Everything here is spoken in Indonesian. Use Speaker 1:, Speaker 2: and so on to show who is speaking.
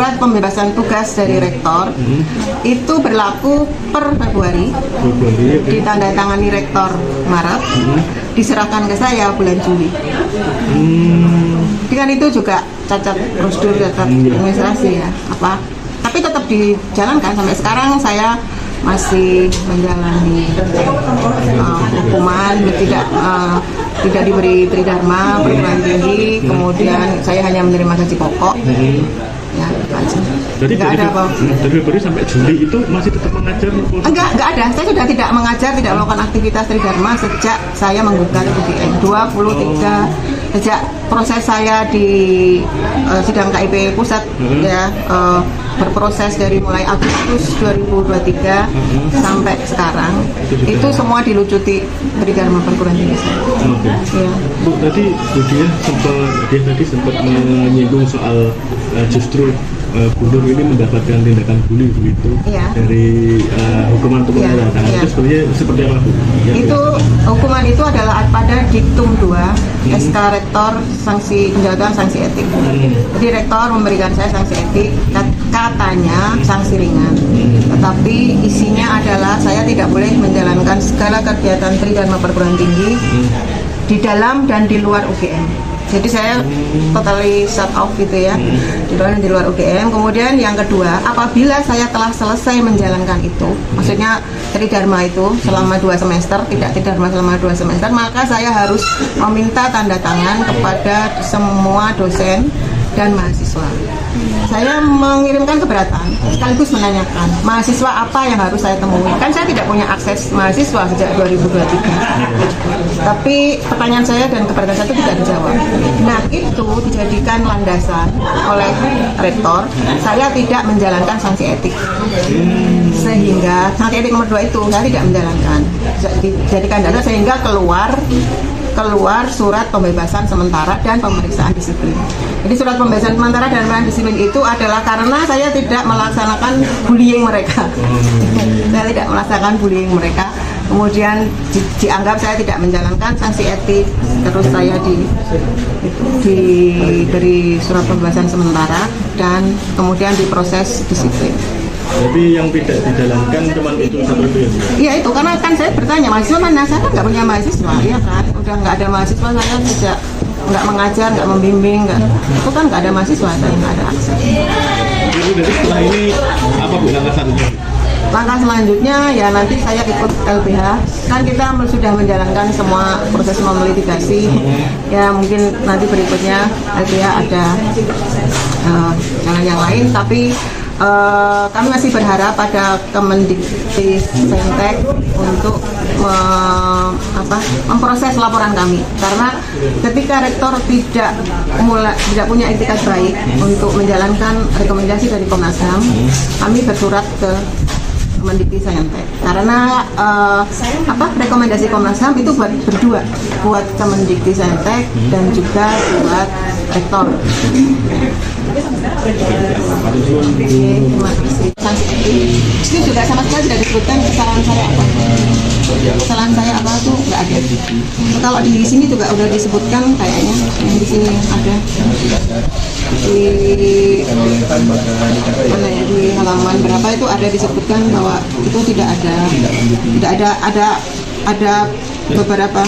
Speaker 1: surat pembebasan tugas dari rektor itu berlaku per Februari, ditandatangani rektor Maret, diserahkan ke saya bulan Juli. Dengan itu juga cacat prosedur, cacat administrasi ya, tapi tetap dijalankan sampai sekarang. Saya masih menjalani hukuman, tidak diberi tridharma perguruan tinggi, kemudian saya hanya menerima gaji pokok. Ya, itu aja.
Speaker 2: Jadi dari Februari sampai Juli itu masih tetap mengajar?
Speaker 1: Enggak ada. Saya sudah tidak mengajar, tidak melakukan aktivitas tridharma sejak saya menggugat UGM 23. Sejak proses saya di sidang KIP pusat ya, berproses dari mulai Agustus 2023 sampai sekarang itu semua dilucuti tridharma perguruan tinggi saya. Ya.
Speaker 2: Bu, tadi dia sempat menyinggung soal justru gubernur ini mendapatkan tindakan bully begitu dari hukuman untuk penjara. Itu sebenarnya seperti apa, Bu?
Speaker 1: Itu hukuman itu adalah pada diktum 2 SK rektor sanksi penjatuhan sanksi etik. Jadi rektor memberikan saya sanksi etik, katanya sanksi ringan, tetapi isinya adalah saya tidak boleh menjalankan segala kegiatan tridharma perguruan tinggi di dalam dan di luar UGM. Jadi saya totally shut off gitu ya, di dalam dan di luar UGM. Kemudian yang kedua, apabila saya telah selesai menjalankan itu, maksudnya tridharma itu selama 2 semester, tidak tridharma selama 2 semester, maka saya harus meminta tanda tangan kepada semua dosen dan mahasiswa. Saya mengirimkan keberatan, sekaligus menanyakan mahasiswa apa yang harus saya temui. Kan saya tidak punya akses mahasiswa sejak 2023. Tapi pertanyaan saya dan keberatan saya itu tidak dijawab. Nah, itu dijadikan landasan oleh rektor. Saya tidak menjalankan sanksi etik. Sehingga sanksi etik nomor 2 itu saya tidak menjalankan. Dijadikan dasar sehingga keluar surat pembebasan sementara dan pemeriksaan disiplin. Jadi surat pembebasan sementara dan pemeriksaan disiplin itu adalah karena saya tidak melaksanakan bullying mereka. Saya tidak melaksanakan bullying mereka. Kemudian dianggap saya tidak menjalankan sanksi etik, terus saya diberi surat pembebasan sementara dan kemudian diproses disiplin.
Speaker 2: Jadi yang tidak dijalankan cuma itu satu ya?
Speaker 1: Iya itu, karena kan saya bertanya mahasiswa mana, saya kan nggak punya mahasiswa, iya kan, udah nggak ada mahasiswa, saya sejak nggak mengajar, nggak membimbing, itu kan nggak ada mahasiswa, saya nggak ada akses.
Speaker 2: Jadi dari setelah ini apa Bu langkah selanjutnya?
Speaker 1: Langkah selanjutnya ya nanti saya ikut LBH, kan kita sudah menjalankan semua proses memelitigasi, ya mungkin nanti berikutnya LBH ada jalan yang lain, tapi kami masih berharap pada Kemendikbudristek untuk memproses laporan kami, karena ketika rektor tidak punya etikat baik untuk menjalankan rekomendasi dari Komnas HAM, kami bersurat ke Kemendikbudristek, karena rekomendasi Komnas HAM itu berdua, buat Kemendikbudristek dan juga buat rektor. Terima kasih. Itu juga sama sekali tidak disebutkan kesalahan saya apa. Kesalahan saya apa tuh nggak ada. Kalau di sini juga udah disebutkan kayaknya, yang di sini ada di halaman berapa itu ada disebutkan bahwa itu tidak ada beberapa